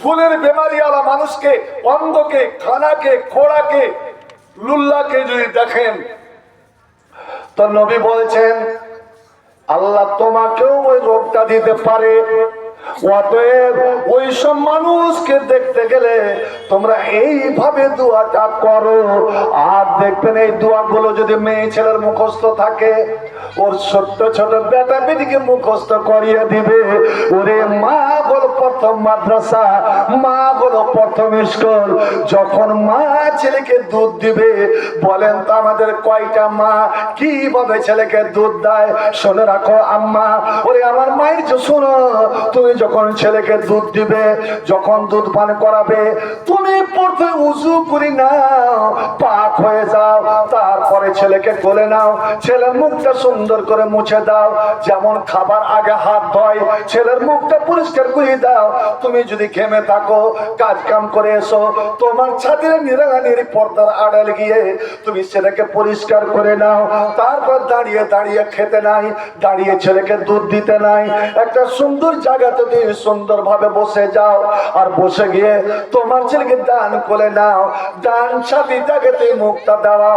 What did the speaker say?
ফুলের বেমারিওয়ালা মানুষকে, অন্ধকে, খানাকে, খোড়াকে, লুল্লাকে যদি দেখেন, তো নবী বলছেন আল্লাহ তোমাকেও ওই রোগটা দিতে পারে। অতএব ওই সব মানুষকে দেখতে গেলে তোমরা এইভাবে দোয়াটা করো। আর দেখবেন এই দোয়াগুলো যদি মেয়ে ছেলের মুখস্থ থাকে, ওর ছোট্ট ছোট বেটা বেটিকে মুখস্থ করিয়ে দিবে। ওরে মা বলো প্রথম মাদ্রাসা, মা বলো প্রথম স্কুল। যখন মা ছেলেকে দুধ দিবে, বলেন তো আমাদের কয়টা মা কিভাবে ছেলেকে দুধ দেয়? শুনে রাখো আম্মা, ওরে আমার মায়ের শোনো, তুমি যখন ছেলেকে দুধ দিবে, যখন দুধ পান করাবে, তুমি প্রথমে উযু করে নাও, পাক হয়ে যাও, তারপরে ছেলেকে কোলে নাও, ছেলের মুখটা সুন্দর করে মুছে দাও। যেমন খাবার আগে হাত ধোয়, ছেলের মুখটা পরিষ্কার করে দাও। তুমি যদি ঘেমে থাকো, কাজ কাম করে এসো, তোমার ছাদের নিরাগানির পর্দার আড়াল গিয়ে তুমি ছেলেকে পরিষ্কার করে নাও। তারপর দাঁড়িয়ে দাঁড়িয়ে খেতে নাই, দাঁড়িয়ে ছেলেকে দুধ দিতে নাই। একটা সুন্দর জায়গাতে দিয়ে সুন্দর ভাবে বসে যাও, আর বসে গিয়ে তোমার ছেলেকে ডান কোলে নাও, ডান ছাতি জায়গাতে মুখটা দেওয়া।